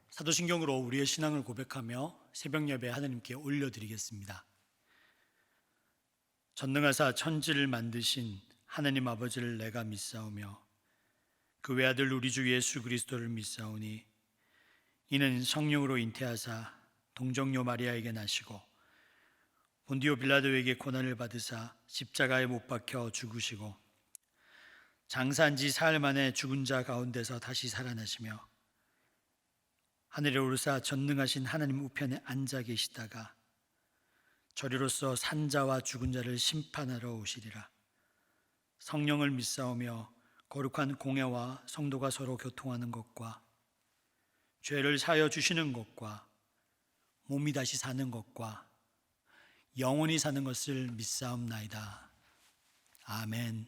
사도신경으로 우리의 신앙을 고백하며 새벽 예배 하나님께 올려드리겠습니다. 전능하사 천지를 만드신 하나님 아버지를 내가 믿사오며 그 외아들 우리 주 예수 그리스도를 믿사오니 이는 성령으로 잉태하사 동정녀 마리아에게 나시고 본디오 빌라도에게 고난을 받으사 십자가에 못 박혀 죽으시고 장사한 지 사흘 만에 죽은 자 가운데서 다시 살아나시며 하늘에 오르사 전능하신 하나님 우편에 앉아 계시다가 저리로서 산자와 죽은 자를 심판하러 오시리라. 성령을 믿사오며 거룩한 공회와 성도가 서로 교통하는 것과 죄를 사하여 주시는 것과 몸이 다시 사는 것과 영원히 사는 것을 믿사옵나이다. 아멘.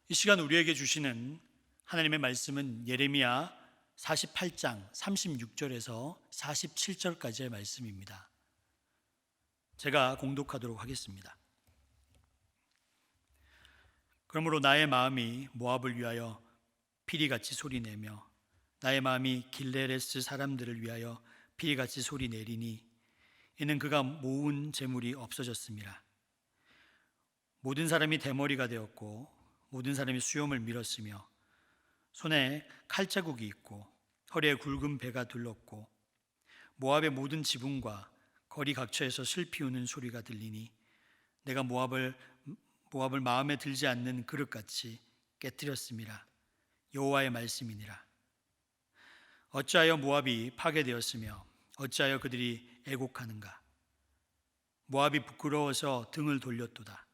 이 시간 우리에게 주시는 하나님의 말씀은 예레미야 48장 36절에서 47절까지의 말씀입니다. 제가 공독하도록 하겠습니다. 그러므로 나의 마음이 모압을 위하여 피리같이 소리내며 나의 마음이 길레레스 사람들을 위하여 피리같이 소리내리니 이는 그가 모은 재물이 없어졌음이라. 모든 사람이 대머리가 되었고 모든 사람이 수염을 밀었으며 손에 칼자국이 있고 허리에 굵은 배가 둘렀고 모압의 모든 지붕과 거리 각처에서 슬피 우는 소리가 들리니 내가 모압을 마음에 들지 않는 그릇같이 깨뜨렸음이라. 여호와의 말씀이니라. 어찌하여 모압이 파괴되었으며 어찌하여 그들이 애곡하는가. 모압이 부끄러워서 등을 돌렸도다.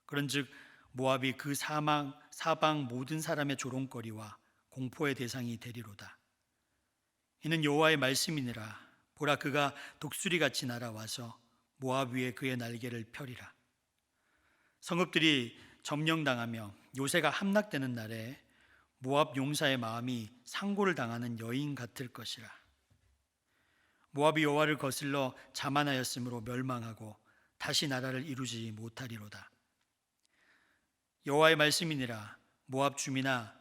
그런즉 모압이 그 사방 모든 사람의 조롱거리와 공포의 대상이 되리로다. 이는 여호와의 말씀이니라. 보라, 그가 독수리같이 날아와서 모압 위에 그의 날개를 펴리라. 성읍들이 점령당하며 요새가 함락되는 날에 모압 용사의 마음이 상고를 당하는 여인 같을 것이라. 모압이 여호와를 거슬러 자만하였으므로 멸망하고 다시 나라를 이루지 못하리로다. 여호와의 말씀이니라. 모압 주민아,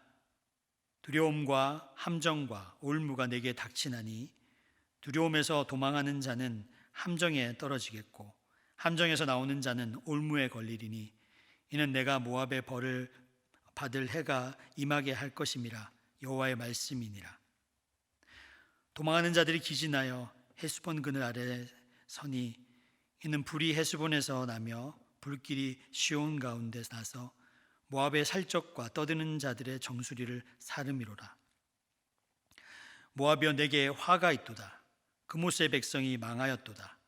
두려움과 함정과 올무가 내게 닥치나니 두려움에서 도망하는 자는 함정에 떨어지겠고 함정에서 나오는 자는 올무에 걸리리니 이는 내가 모압의 벌을 받을 해가 임하게 할 것임이라. 여호와의 말씀이니라. 도망하는 자들이 기진하여 헤스본 그늘 아래 서니 이는 불이 헤스본에서 나며 불길이 시온 가운데 나서 모압의 살적과 떠드는 자들의 정수리를 사름이로라. 모압이여, 내게 화가 있도다. 그모스의 백성이 망하였도다.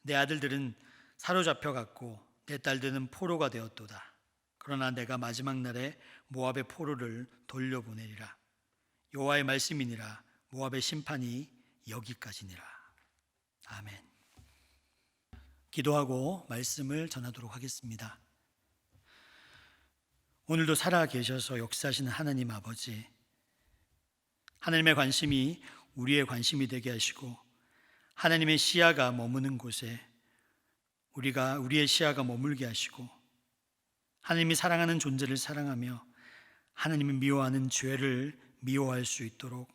내 아들들은 사로잡혀갔고 내 딸들은 포로가 되었도다. 그러나 내가 마지막 날에 모압의 포로를 돌려보내리라. 여호와의 말씀이니라. 모압의 심판이 여기까지니라. 아멘. 기도하고 말씀을 전하도록 하겠습니다. 오늘도 살아 계셔서 역사하시는 하나님 아버지, 하나님의 관심이 우리의 관심이 되게 하시고 하나님의 시야가 머무는 곳에 우리의 시야가 머물게 하시고 하나님이 사랑하는 존재를 사랑하며 하나님이 미워하는 죄를 미워할 수 있도록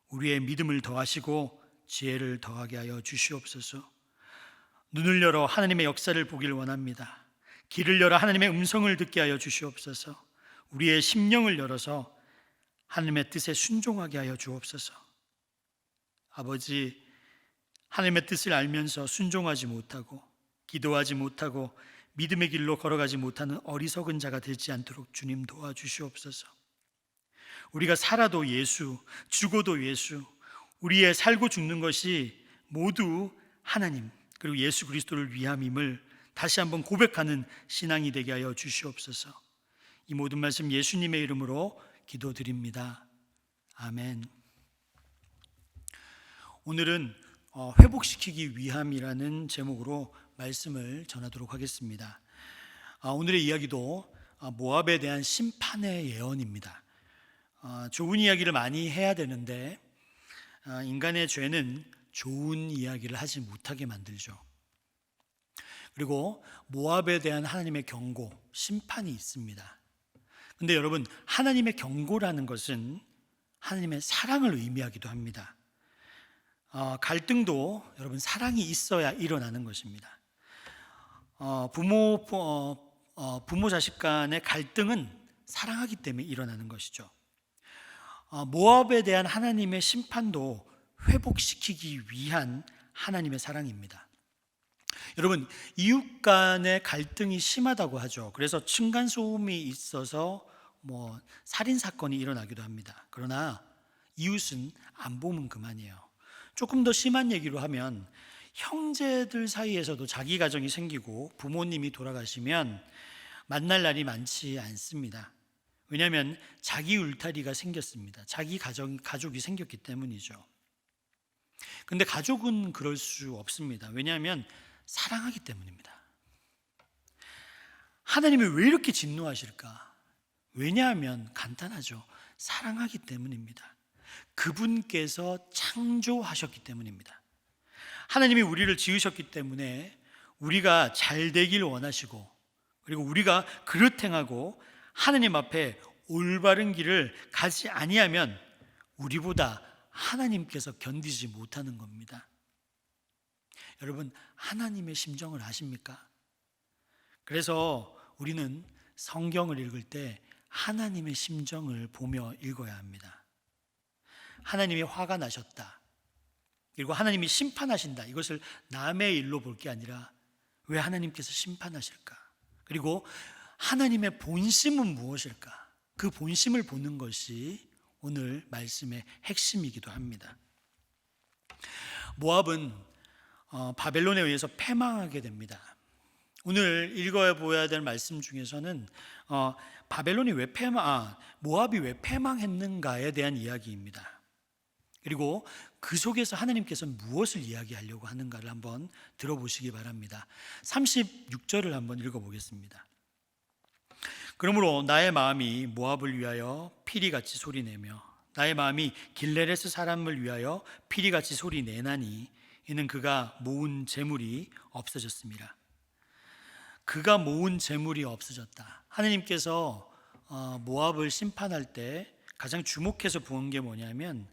우리의 믿음을 더하시고 지혜를 더하게 하여 주시옵소서. 눈을 열어 하나님의 역사를 보길 원합니다. 귀를 열어 하나님의 음성을 듣게 하여 주시옵소서. 우리의 심령을 열어서 하나님의 뜻에 순종하게 하여 주옵소서. 아버지, 하나님의 뜻을 알면서 순종하지 못하고 기도하지 못하고 믿음의 길로 걸어가지 못하는 어리석은 자가 되지 않도록 주님 도와주시옵소서. 우리가 살아도 예수, 죽어도 예수, 우리의 살고 죽는 것이 모두 하나님 그리고 예수 그리스도를 위함임을 다시 한번 고백하는 신앙이 되게 하여 주시옵소서. 이 모든 말씀 예수님의 이름으로 기도드립니다. 아멘. 오늘은 회복시키기 위함이라는 제목으로 말씀을 전하도록 하겠습니다. 오늘의 이야기도 모압에 대한 심판의 예언입니다. 좋은 이야기를 많이 해야 되는데 인간의 죄는 좋은 이야기를 하지 못하게 만들죠. 그리고 모압에 대한 하나님의 경고, 심판이 있습니다. 근데 여러분, 하나님의 경고라는 것은 하나님의 사랑을 의미하기도 합니다. 갈등도 여러분 사랑이 있어야 일어나는 것입니다. 부모 자식 간의 갈등은 사랑하기 때문에 일어나는 것이죠. 모압에 대한 하나님의 심판도 회복시키기 위한 하나님의 사랑입니다. 여러분, 이웃 간의 갈등이 심하다고 하죠. 그래서 층간소음이 있어서 살인 사건이 일어나기도 합니다. 그러나 이웃은 안 보면 그만이에요. 조금 더 심한 얘기로 하면 형제들 사이에서도 자기 가정이 생기고 부모님이 돌아가시면 만날 날이 많지 않습니다. 왜냐하면 자기 울타리가 생겼습니다. 자기 가족이 생겼기 때문이죠. 근데 가족은 그럴 수 없습니다. 왜냐하면 사랑하기 때문입니다. 하나님이 왜 이렇게 진노하실까? 왜냐하면 간단하죠. 사랑하기 때문입니다. 그분께서 창조하셨기 때문입니다. 하나님이 우리를 지으셨기 때문에 우리가 잘 되길 원하시고, 그리고 우리가 그릇 행하고 하나님 앞에 올바른 길을 가지 아니하면 우리보다 하나님께서 견디지 못하는 겁니다. 여러분, 하나님의 심정을 아십니까? 그래서 우리는 성경을 읽을 때 하나님의 심정을 보며 읽어야 합니다. 하나님이 화가 나셨다, 그리고 하나님이 심판하신다, 이것을 남의 일로 볼 게 아니라 왜 하나님께서 심판하실까? 그리고 하나님의 본심은 무엇일까? 그 본심을 보는 것이 오늘 말씀의 핵심이기도 합니다. 모압은 바벨론에 의해서 패망하게 됩니다. 오늘 읽어보아야 될 말씀 중에서는 모압이 왜 패망했는가에 대한 이야기입니다. 그리고 그 속에서 하나님께서 무엇을 이야기하려고 하는가를 한번 들어보시기 바랍니다. 36절을 한번 읽어보겠습니다. 그러므로 나의 마음이 모압을 위하여 피리같이 소리내며 나의 마음이 길레레스 사람을 위하여 피리같이 소리내나니 이는 그가 모은 재물이 없어졌습니다. 그가 모은 재물이 없어졌다. 하나님께서 모압을 심판할 때 가장 주목해서 본 게 뭐냐면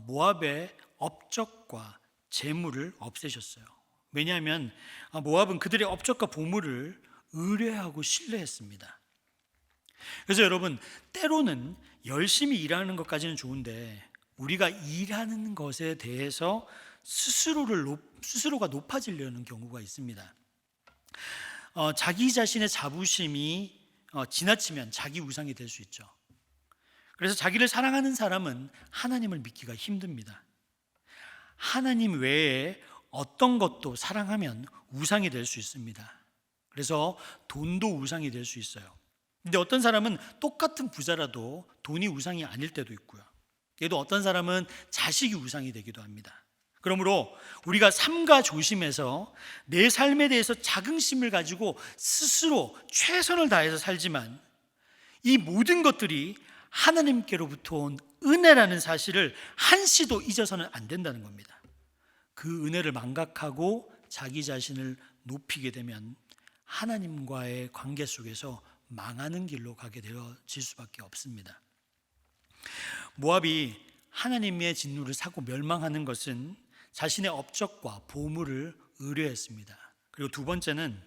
모압의 업적과 재물을 없애셨어요. 왜냐하면 모압은 그들의 업적과 보물을 의뢰하고 신뢰했습니다. 그래서 여러분, 때로는 열심히 일하는 것까지는 좋은데 우리가 일하는 것에 대해서 스스로가 높아지려는 경우가 있습니다. 자기 자신의 자부심이 지나치면 자기 우상이 될 수 있죠. 그래서 자기를 사랑하는 사람은 하나님을 믿기가 힘듭니다. 하나님 외에 어떤 것도 사랑하면 우상이 될 수 있습니다. 그래서 돈도 우상이 될 수 있어요. 근데 어떤 사람은 똑같은 부자라도 돈이 우상이 아닐 때도 있고요. 얘도 어떤 사람은 자식이 우상이 되기도 합니다. 그러므로 우리가 삼가 조심해서 내 삶에 대해서 자긍심을 가지고 스스로 최선을 다해서 살지만 이 모든 것들이 하나님께로부터 온 은혜라는 사실을 한시도 잊어서는 안 된다는 겁니다. 그 은혜를 망각하고 자기 자신을 높이게 되면 하나님과의 관계 속에서 망하는 길로 가게 되어질 수밖에 없습니다. 모압이 하나님의 진노를 사고 멸망하는 것은 자신의 업적과 보물을 의뢰했습니다. 그리고 두 번째는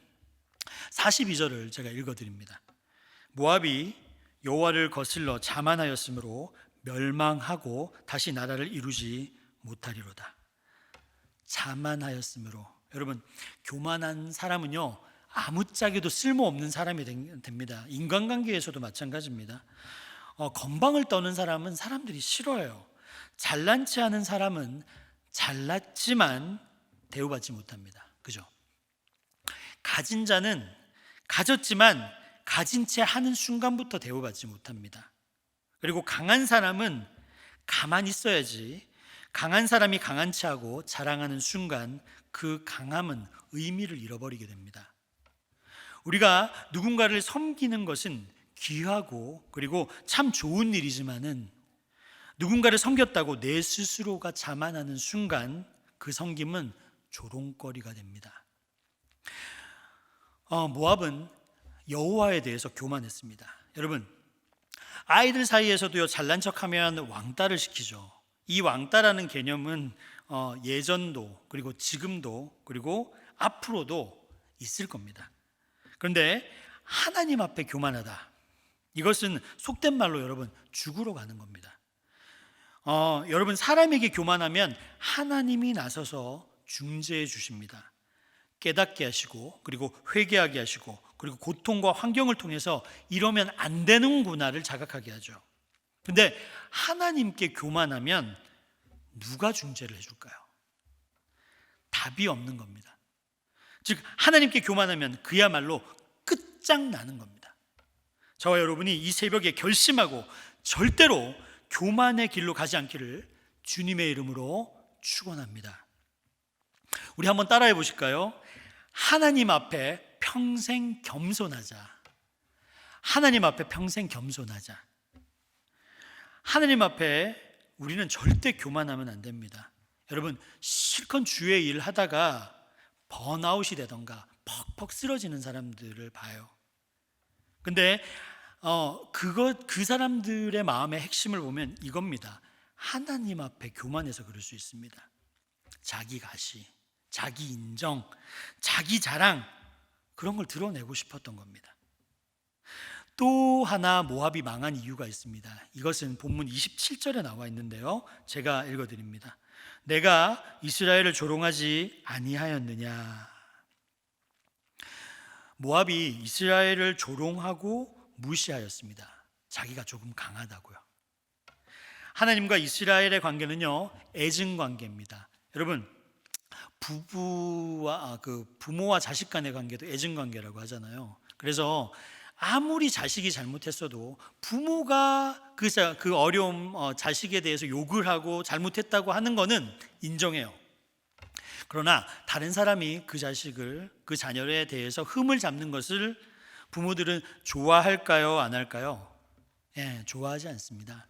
42절을 제가 읽어드립니다. 모압이 여호와를 거슬러 자만하였으므로 멸망하고 다시 나라를 이루지 못하리로다. 자만하였으므로, 여러분, 교만한 사람은요 아무짝에도 쓸모없는 사람이 됩니다. 인간관계에서도 마찬가지입니다. 건방을 떠는 사람은 사람들이 싫어해요. 잘난 체 하는 사람은 잘났지만 대우받지 못합니다. 그죠? 가진 자는 가졌지만 가진 채 하는 순간부터 대우받지 못합니다. 그리고 강한 사람은 가만히 있어야지, 강한 사람이 강한 채 하고 자랑하는 순간 그 강함은 의미를 잃어버리게 됩니다. 우리가 누군가를 섬기는 것은 귀하고 그리고 참 좋은 일이지만은 누군가를 섬겼다고 내 스스로가 자만하는 순간 그 섬김은 조롱거리가 됩니다. 모압은 여호와에 대해서 교만했습니다. 여러분, 아이들 사이에서도요 잘난 척하면 왕따를 시키죠. 이 왕따라는 개념은 예전도 그리고 지금도 그리고 앞으로도 있을 겁니다. 그런데 하나님 앞에 교만하다, 이것은 속된 말로 여러분 죽으러 가는 겁니다. 여러분, 사람에게 교만하면 하나님이 나서서 중재해 주십니다. 깨닫게 하시고 그리고 회개하게 하시고 그리고 고통과 환경을 통해서 이러면 안 되는구나를 자각하게 하죠. 근데 하나님께 교만하면 누가 중재를 해줄까요? 답이 없는 겁니다. 즉 하나님께 교만하면 그야말로 끝장나는 겁니다. 저와 여러분이 이 새벽에 결심하고 절대로 교만의 길로 가지 않기를 주님의 이름으로 축원합니다. 우리 한번 따라해 보실까요? 하나님 앞에 평생 겸손하자. 하나님 앞에 평생 겸손하자. 하나님 앞에 우리는 절대 교만하면 안 됩니다. 여러분, 실컷 주의 일 하다가 번아웃이 되던가 퍽퍽 쓰러지는 사람들을 봐요. 근데 그 사람들의 마음의 핵심을 보면 이겁니다. 하나님 앞에 교만해서 그럴 수 있습니다. 자기 가시, 자기 인정, 자기 자랑, 그런 걸 드러내고 싶었던 겁니다. 또 하나 모압이 망한 이유가 있습니다. 이것은 본문 27절에 나와 있는데요, 제가 읽어드립니다. 내가 이스라엘을 조롱하지 아니하였느냐. 모압이 이스라엘을 조롱하고 무시하였습니다. 자기가 조금 강하다고요. 하나님과 이스라엘의 관계는요, 애증 관계입니다. 여러분, 부모와 자식 간의 관계도 애증 관계라고 하잖아요. 그래서 아무리 자식이 잘못했어도 부모가 그 어려움, 자식에 대해서 욕을 하고 잘못했다고 하는 거는 인정해요. 그러나 다른 사람이 그 자식을, 그 자녀에 대해서 흠을 잡는 것을 부모들은 좋아할까요? 안 할까요? 좋아하지 않습니다.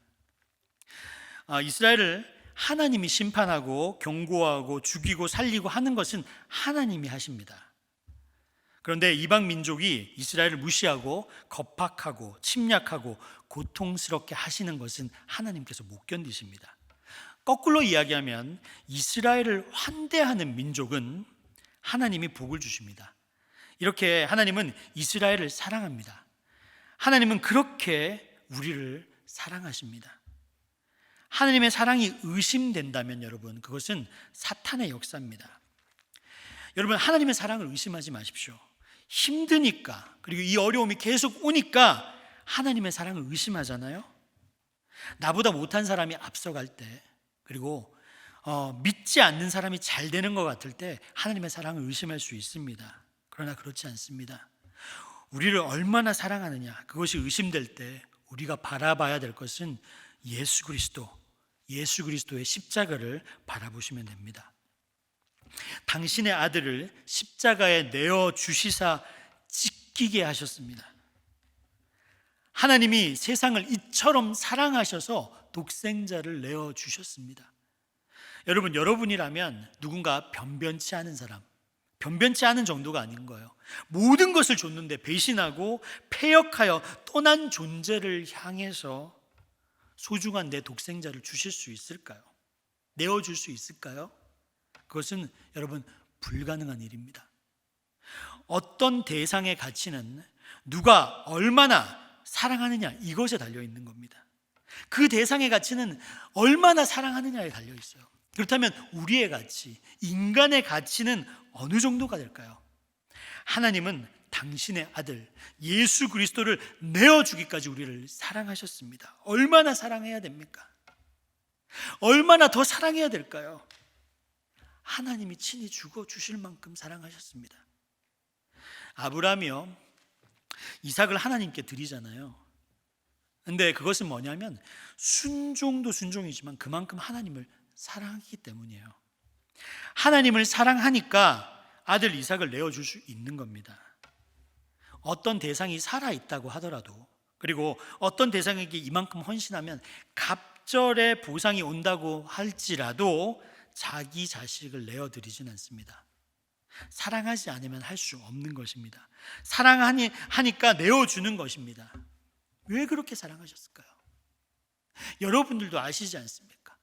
이스라엘을 하나님이 심판하고 경고하고 죽이고 살리고 하는 것은 하나님이 하십니다. 그런데 이방 민족이 이스라엘을 무시하고 겁박하고 침략하고 고통스럽게 하시는 것은 하나님께서 못 견디십니다. 거꾸로 이야기하면 이스라엘을 환대하는 민족은 하나님이 복을 주십니다. 이렇게 하나님은 이스라엘을 사랑합니다. 하나님은 그렇게 우리를 사랑하십니다. 하나님의 사랑이 의심된다면 여러분, 그것은 사탄의 역사입니다. 여러분, 하나님의 사랑을 의심하지 마십시오. 힘드니까, 그리고 이 어려움이 계속 오니까 하나님의 사랑을 의심하잖아요. 나보다 못한 사람이 앞서갈 때, 그리고 믿지 않는 사람이 잘 되는 것 같을 때 하나님의 사랑을 의심할 수 있습니다. 그러나 그렇지 않습니다. 우리를 얼마나 사랑하느냐, 그것이 의심될 때 우리가 바라봐야 될 것은 예수 그리스도의 십자가를 바라보시면 됩니다. 당신의 아들을 십자가에 내어 주시사 찢기게 하셨습니다. 하나님이 세상을 이처럼 사랑하셔서 독생자를 내어 주셨습니다. 여러분, 여러분이라면 누군가 변변치 않은 사람, 변변치 않은 정도가 아닌 거예요. 모든 것을 줬는데 배신하고 패역하여 떠난 존재를 향해서 소중한 내 독생자를 주실 수 있을까요? 내어줄 수 있을까요? 그것은 여러분, 불가능한 일입니다. 어떤 대상의 가치는 누가 얼마나 사랑하느냐, 이것에 달려 있는 겁니다. 그 대상의 가치는 얼마나 사랑하느냐에 달려 있어요. 그렇다면 우리의 가치, 인간의 가치는 어느 정도가 될까요? 하나님은 당신의 아들 예수 그리스도를 내어주기까지 우리를 사랑하셨습니다. 얼마나 사랑해야 됩니까? 얼마나 더 사랑해야 될까요? 하나님이 친히 죽어 주실 만큼 사랑하셨습니다. 아브라함이요, 이삭을 하나님께 드리잖아요. 근데 그것은 뭐냐면 순종도 순종이지만 그만큼 하나님을 사랑하기 때문이에요. 하나님을 사랑하니까 아들 이삭을 내어줄 수 있는 겁니다. 어떤 대상이 살아있다고 하더라도, 그리고 어떤 대상에게 이만큼 헌신하면 갑절의 보상이 온다고 할지라도 자기 자식을 내어드리진 않습니다. 사랑하지 않으면 할 수 없는 것입니다. 사랑하니까 내어주는 것입니다. 왜 그렇게 사랑하셨을까요? 여러분들도 아시지 않습니까?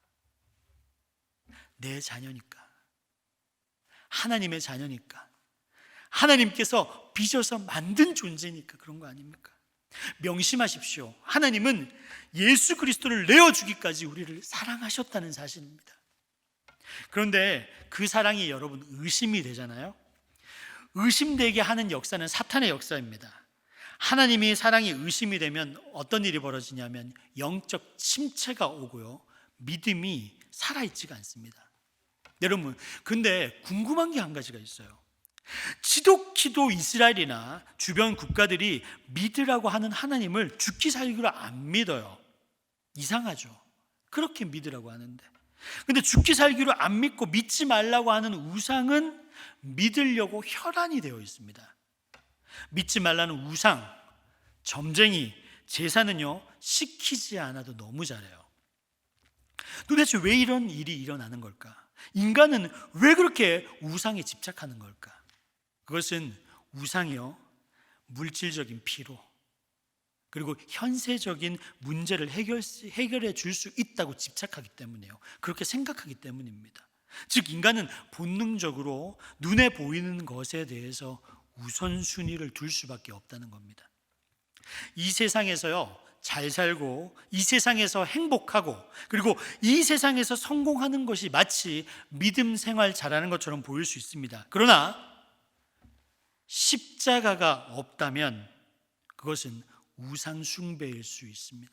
내 자녀니까, 하나님의 자녀니까, 하나님께서 빚어서 만든 존재니까 그런 거 아닙니까? 명심하십시오. 하나님은 예수 그리스도를 내어주기까지 우리를 사랑하셨다는 사실입니다. 그런데 그 사랑이 여러분 의심이 되잖아요. 의심되게 하는 역사는 사탄의 역사입니다. 하나님이 사랑이 의심이 되면 어떤 일이 벌어지냐면 영적 침체가 오고요, 믿음이 살아있지가 않습니다. 여러분, 근데 궁금한 게 한 가지가 있어요. 지독히도 이스라엘이나 주변 국가들이 믿으라고 하는 하나님을 죽기 살기로 안 믿어요. 이상하죠? 그렇게 믿으라고 하는데. 근데 죽기 살기로 안 믿고 믿지 말라고 하는 우상은 믿으려고 혈안이 되어 있습니다. 믿지 말라는 우상, 점쟁이, 제사는요 시키지 않아도 너무 잘해요. 도대체 왜 이런 일이 일어나는 걸까? 인간은 왜 그렇게 우상에 집착하는 걸까? 그것은 우상이요 물질적인 피로, 그리고 현세적인 문제를 해결해 줄 수 있다고 집착하기 때문이에요. 그렇게 생각하기 때문입니다. 즉 인간은 본능적으로 눈에 보이는 것에 대해서 우선순위를 둘 수밖에 없다는 겁니다. 이 세상에서요 잘 살고 이 세상에서 행복하고 그리고 이 세상에서 성공하는 것이 마치 믿음 생활 잘하는 것처럼 보일 수 있습니다. 그러나 십자가가 없다면 그것은 우상 숭배일 수 있습니다.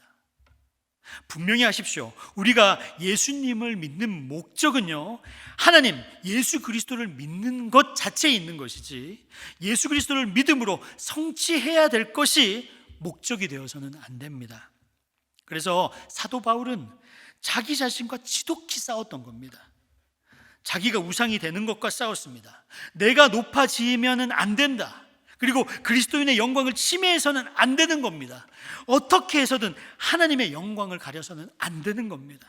분명히 하십시오. 우리가 예수님을 믿는 목적은요 하나님 예수 그리스도를 믿는 것 자체에 있는 것이지 예수 그리스도를 믿음으로 성취해야 될 것이 목적이 되어서는 안 됩니다. 그래서 사도 바울은 자기 자신과 지독히 싸웠던 겁니다. 자기가 우상이 되는 것과 싸웠습니다. 내가 높아지면은 안 된다. 그리고 그리스도인의 영광을 침해해서는 안 되는 겁니다. 어떻게 해서든 하나님의 영광을 가려서는 안 되는 겁니다.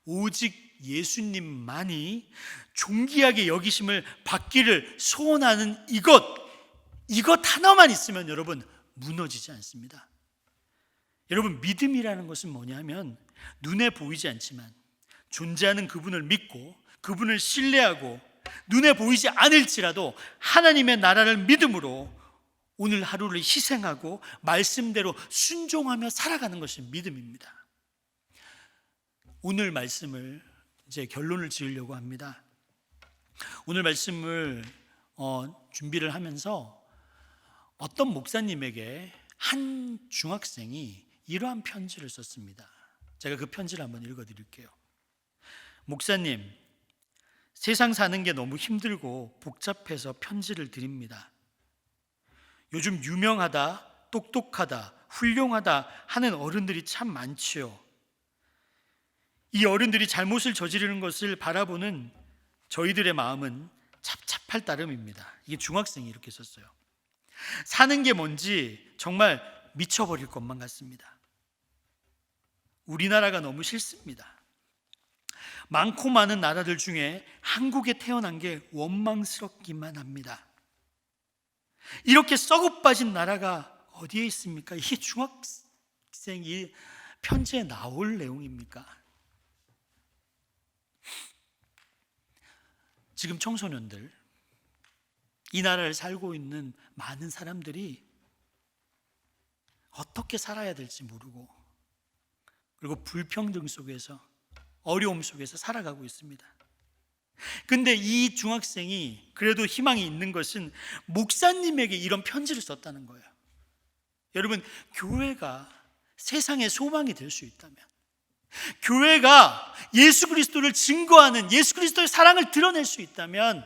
오직 예수님만이 존귀하게 여기심을 받기를 소원하는 이것 하나만 있으면 여러분 무너지지 않습니다. 여러분 믿음이라는 것은 뭐냐면 눈에 보이지 않지만 존재하는 그분을 믿고 그분을 신뢰하고 눈에 보이지 않을지라도 하나님의 나라를 믿음으로 오늘 하루를 희생하고 말씀대로 순종하며 살아가는 것이 믿음입니다. 오늘 말씀을 이제 결론을 지으려고 합니다. 오늘 말씀을 준비를 하면서 어떤 목사님에게 한 중학생이 이러한 편지를 썼습니다. 제가 그 편지를 한번 읽어드릴게요. 목사님, 세상 사는 게 너무 힘들고 복잡해서 편지를 드립니다. 요즘 유명하다, 똑똑하다, 훌륭하다 하는 어른들이 참 많지요. 이 어른들이 잘못을 저지르는 것을 바라보는 저희들의 마음은 찹찹할 따름입니다. 이게 중학생이 이렇게 썼어요. 사는 게 뭔지 정말 미쳐버릴 것만 같습니다. 우리나라가 너무 싫습니다. 많고 많은 나라들 중에 한국에 태어난 게 원망스럽기만 합니다. 이렇게 썩어 빠진 나라가 어디에 있습니까? 이게 중학생이 편지에 나올 내용입니까? 지금 청소년들, 이 나라를 살고 있는 많은 사람들이 어떻게 살아야 될지 모르고 그리고 불평등 속에서 어려움 속에서 살아가고 있습니다. 근데 이 중학생이 그래도 희망이 있는 것은 목사님에게 이런 편지를 썼다는 거예요. 여러분, 교회가 세상의 소망이 될 수 있다면, 교회가 예수 그리스도를 증거하는 예수 그리스도의 사랑을 드러낼 수 있다면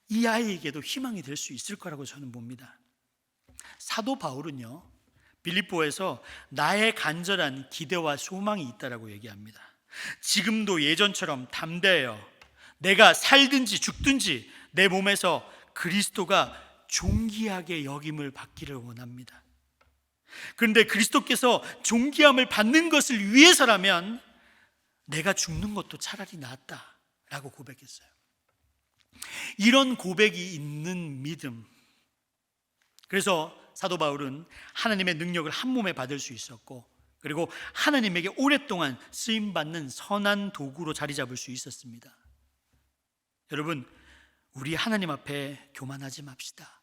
이 아이에게도 희망이 될 수 있을 거라고 저는 봅니다. 사도 바울은요 빌립보에서 나의 간절한 기대와 소망이 있다라고 얘기합니다. 지금도 예전처럼 담대해요. 내가 살든지 죽든지 내 몸에서 그리스도가 존귀하게 여김을 받기를 원합니다. 그런데 그리스도께서 존귀함을 받는 것을 위해서라면 내가 죽는 것도 차라리 낫다라고 고백했어요. 이런 고백이 있는 믿음, 그래서 사도 바울은 하나님의 능력을 한 몸에 받을 수 있었고 그리고 하나님에게 오랫동안 쓰임받는 선한 도구로 자리 잡을 수 있었습니다. 여러분, 우리 하나님 앞에 교만하지 맙시다.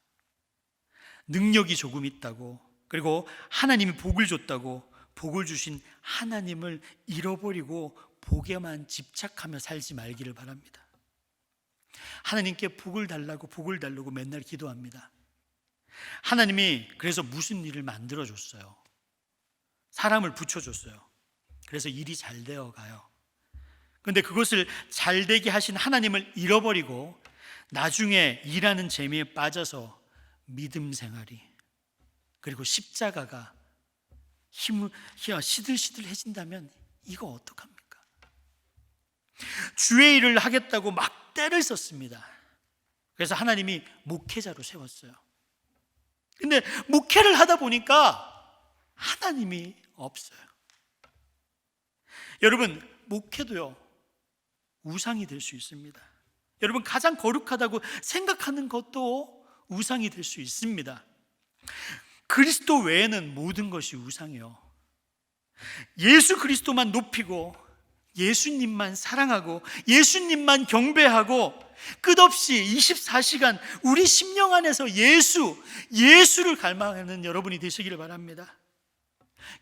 능력이 조금 있다고 그리고 하나님이 복을 줬다고 복을 주신 하나님을 잃어버리고 복에만 집착하며 살지 말기를 바랍니다. 하나님께 복을 달라고 맨날 기도합니다. 하나님이 그래서 무슨 일을 만들어줬어요. 사람을 붙여줬어요. 그래서 일이 잘 되어 가요. 그런데 그것을 잘 되게 하신 하나님을 잃어버리고 나중에 일하는 재미에 빠져서 믿음 생활이 그리고 십자가가 시들시들해진다면 이거 어떡합니까? 주의 일을 하겠다고 막 때를 썼습니다. 그래서 하나님이 목회자로 세웠어요. 근데 때문에 목회를 하다 보니까 하나님이 없어요. 여러분, 목회도요, 우상이 될 수 있습니다. 여러분, 가장 거룩하다고 생각하는 것도 우상이 될 수 있습니다. 그리스도 외에는 모든 것이 우상이에요. 예수 그리스도만 높이고 예수님만 사랑하고 예수님만 경배하고 끝없이 24시간 우리 심령 안에서 예수를 갈망하는 여러분이 되시기를 바랍니다.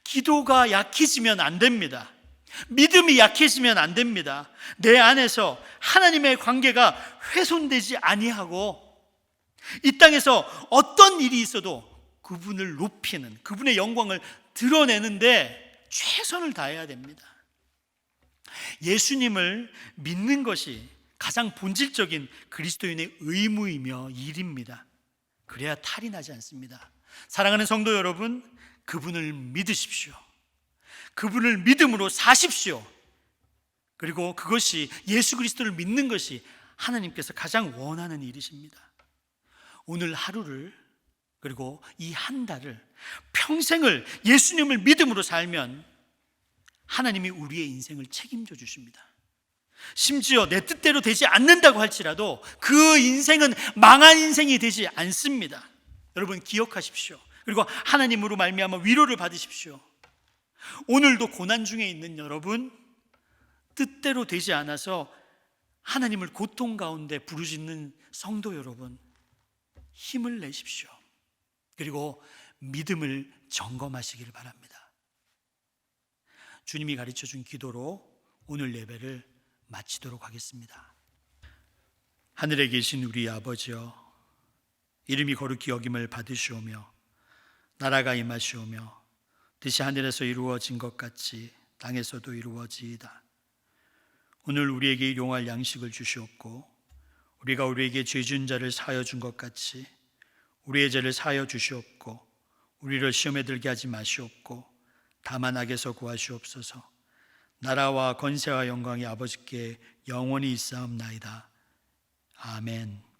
기도가 약해지면 안 됩니다. 믿음이 약해지면 안 됩니다. 내 안에서 하나님의 관계가 훼손되지 아니하고 이 땅에서 어떤 일이 있어도 그분을 높이는, 그분의 영광을 드러내는데 최선을 다해야 됩니다. 예수님을 믿는 것이 가장 본질적인 그리스도인의 의무이며 일입니다. 그래야 탈이 나지 않습니다. 사랑하는 성도 여러분, 그분을 믿으십시오. 그분을 믿음으로 사십시오. 그리고 그것이, 예수 그리스도를 믿는 것이 하나님께서 가장 원하는 일이십니다. 오늘 하루를, 그리고 이 한 달을, 평생을 예수님을 믿음으로 살면 하나님이 우리의 인생을 책임져 주십니다. 심지어 내 뜻대로 되지 않는다고 할지라도 그 인생은 망한 인생이 되지 않습니다. 여러분, 기억하십시오. 그리고 하나님으로 말미암아 위로를 받으십시오. 오늘도 고난 중에 있는 여러분, 뜻대로 되지 않아서 하나님을 고통 가운데 부르짖는 성도 여러분, 힘을 내십시오. 그리고 믿음을 점검하시기를 바랍니다. 주님이 가르쳐준 기도로 오늘 예배를 마치도록 하겠습니다. 하늘에 계신 우리 아버지여, 이름이 거룩히 여김을 받으시오며 나라가 임하시오며 뜻이 하늘에서 이루어진 것 같이 땅에서도 이루어지이다. 오늘 우리에게 일용할 양식을 주시옵고 우리가 우리에게 죄 지은 자를 사하여 준 것 같이 우리의 죄를 사하여 주시옵고 우리를 시험에 들게 하지 마시옵고 다만 악에서 구하시옵소서. 나라와 권세와 영광이 아버지께 영원히 있사옵나이다. 아멘.